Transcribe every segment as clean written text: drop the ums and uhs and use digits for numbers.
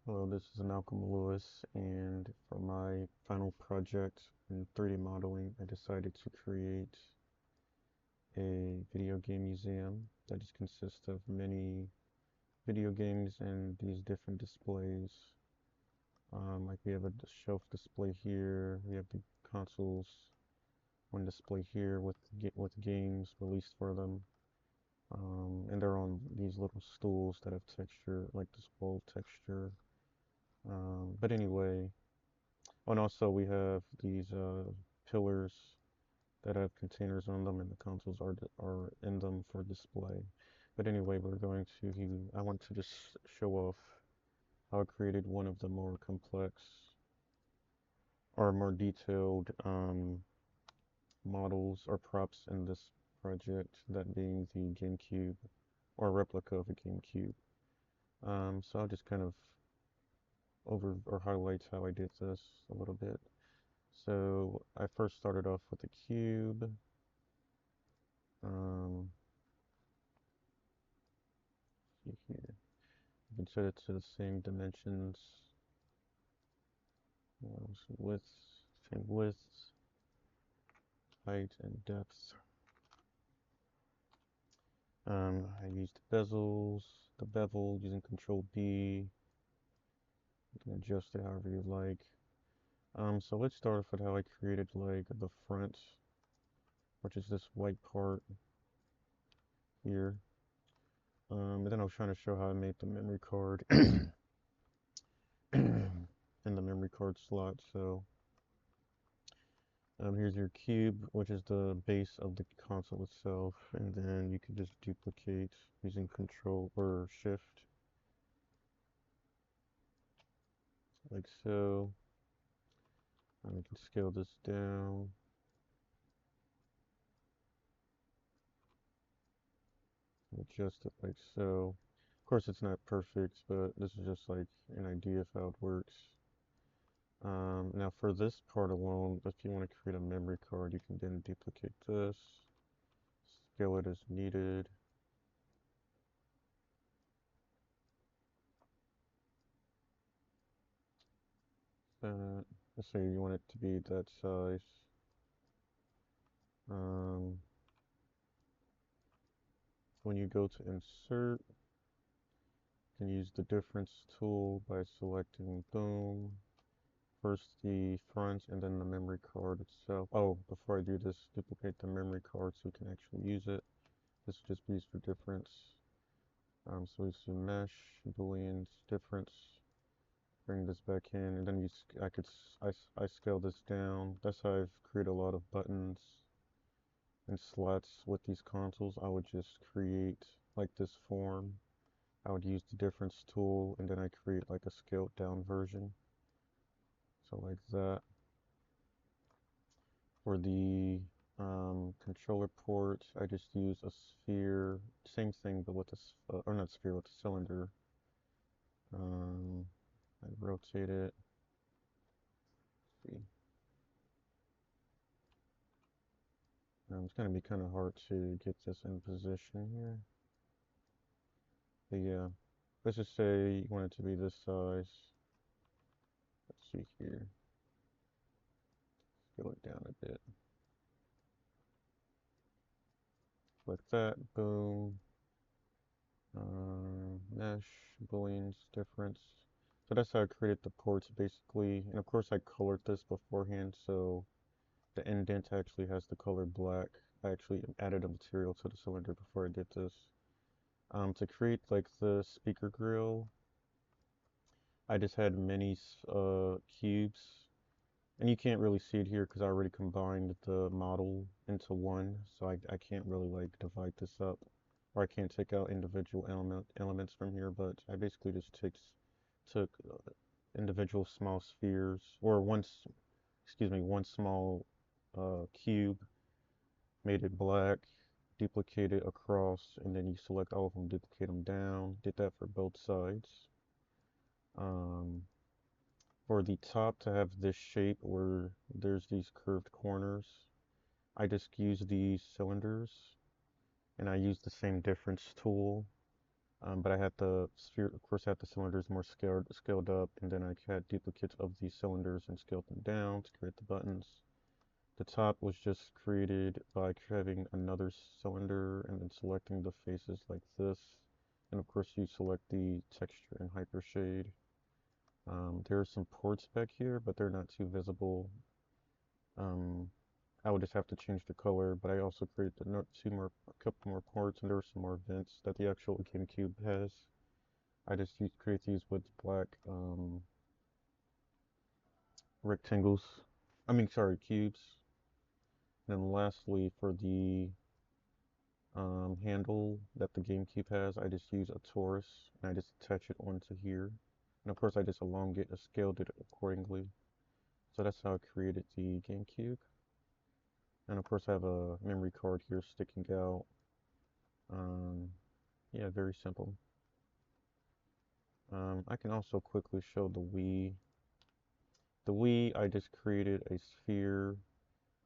Hello, this is Malcolm Lewis, and for my final project in 3D modeling, I decided to create a video game museum that just consists of many video games and these different displays. Like we have a shelf display here, we have the consoles on display here with games released for them, and they're on these little stools that have texture, like this wall texture. But anyway. Oh, and also we have these pillars that have containers on them, and the consoles are in them for display. But anyway, I want to just show off how I created one of the more complex or more detailed models or props in this project, that being the GameCube or replica of a GameCube. So I'll just kind of over or highlight how I did this a little bit. So I first started off with a cube. Um, see here. You can set it to the same dimensions. Width, same width, height, and depth. I used bezels, the bevel using Control B. You can adjust it however you like. So let's start off with how I created like the front, which is this white part here. And then I was trying to show how I made the memory card in the memory card slot. So here's your cube, which is the base of the console itself, and then you can just duplicate using Control or Shift, like so. And we can scale this down. Adjust it like so. Of course, it's not perfect, but this is just like an idea of how it works. Now for this part alone, if you want to create a memory card, you can then duplicate this, scale it as needed. Let's say you want it to be that size. Um, when you go to insert, you can use the difference tool by selecting boom, first the front and then the memory card itself. Oh, before I do this, duplicate the memory card so we can actually use it. This will just be used for difference. So we see mesh, booleans, difference. Bring this back in, and then I scale this down. That's how I've created a lot of buttons and slots with these consoles. I would just create like this form. I would use the difference tool, and then I create like a scaled down version. So like that. For the controller port, I just use a sphere, same thing, but with a, or not sphere, with a cylinder. I rotate it. Let's see. It's gonna be kind of hard to get this in position here. But yeah, let's just say you want it to be this size. Let's see here. Scale it down a bit. Like that, boom. Mesh, booleans, difference. So that's how I created the ports basically. And of course I colored this beforehand, so the indent actually has the color black. I actually added a material to the cylinder before I did this. To create like the speaker grill, I just had many cubes. And you can't really see it here because I already combined the model into one, so I can't really like divide this up, or I can't take out individual elements from here, but I basically just took individual small spheres, or excuse me, one small cube, made it black, duplicate it across, and then you select all of them, duplicate them down, did that for both sides. Um, for the top to have this shape where there's these curved corners, I just use these cylinders and I use the same difference tool But I had the sphere, of course, I had the cylinders more scaled up, and then I had duplicates of these cylinders and scaled them down to create the buttons. The top was just created by having another cylinder and then selecting the faces like this. And of course, you select the texture and hypershade. There are some ports back here, but they're not too visible. Um, I would just have to change the color, but I also created a couple more ports, and there are some more vents that the actual GameCube has. I just create these with black rectangles. I mean, sorry, cubes. And then lastly, for the handle that the GameCube has, I just use a torus, and I just attach it onto here. And of course, I just scaled it accordingly. So that's how I created the GameCube. And of course, I have a memory card here sticking out. Um, yeah, very simple. I can also quickly show the Wii. The Wii, I just created a sphere.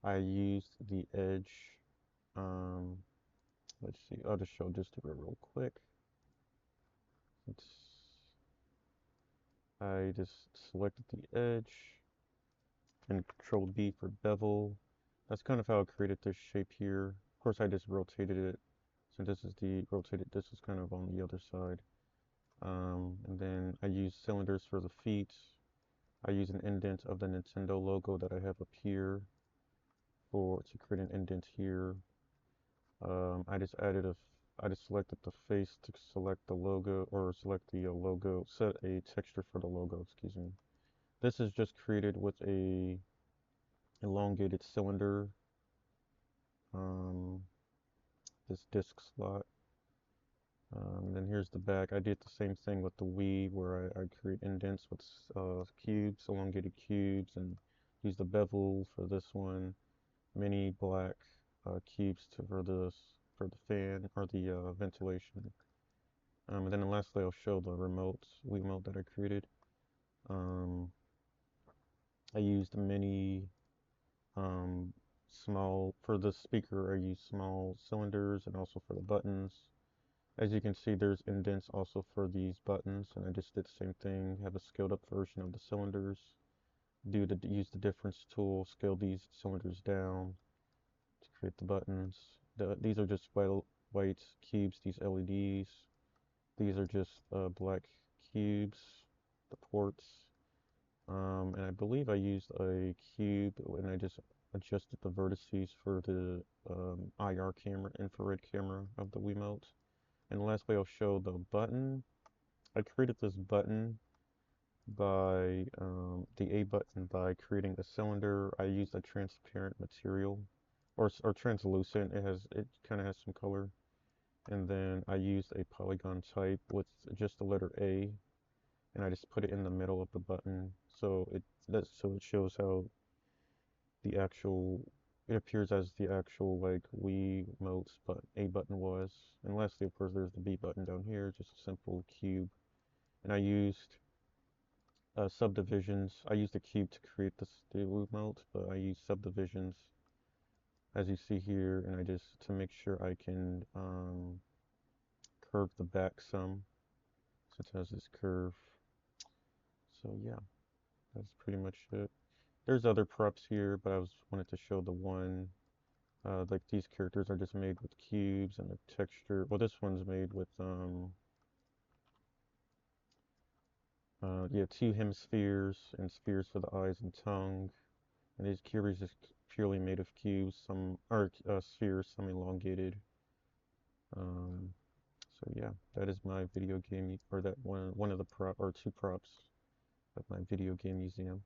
I used the edge. Um, let's see, I'll just show just real quick. It's, I just selected the edge and Control B for bevel. That's kind of how I created this shape here. Of course, I just rotated it. So this is the rotated, this is kind of on the other side. And then I use cylinders for the feet. I use an indent of the Nintendo logo that I have up here to create an indent here. I just I just selected the face to select the logo, or select the logo, set a texture for the logo, excuse me. This is just created with a elongated cylinder, um, this disc slot. Then here's the back. I did the same thing with the Wii, where I create indents with cubes, elongated cubes, and use the bevel for this one. Mini black cubes for the fan or the ventilation. And then lastly, I'll show the Wii remote that I created. Um, I used many um, for the speaker. I used small cylinders, and also for the buttons. As you can see, there's indents also for these buttons, and I just did the same thing. Have a scaled up version of the cylinders. Use the difference tool, scale these cylinders down to create the buttons. These are just white cubes, these LEDs. These are just black cubes, the ports. And I believe I used a cube and I just adjusted the vertices for the IR camera, infrared camera of the Wiimote. And lastly, I'll show the button. I created this button by the A button by creating a cylinder. I used a transparent material or translucent. It kind of has some color. And then I used a polygon type with just the letter A, and I just put it in the middle of the button. So it shows how the actual it appears as the actual like Wii Mote's but A button was. And lastly, of course, there's the B button down here, just a simple cube. And I used subdivisions. I used a cube to create the remote, but I used subdivisions as you see here, and I just to make sure I can curve the back some, since it has this curve. So yeah, that's pretty much it. There's other props here, but I wanted to show the one. Like these characters are just made with cubes and the texture. Well, this one's made with yeah, two hemispheres and spheres for the eyes and tongue. And these cubes is just purely made of cubes, some are spheres, some elongated. Um, so yeah, that is my video game, or that one of the two props of my video game museum.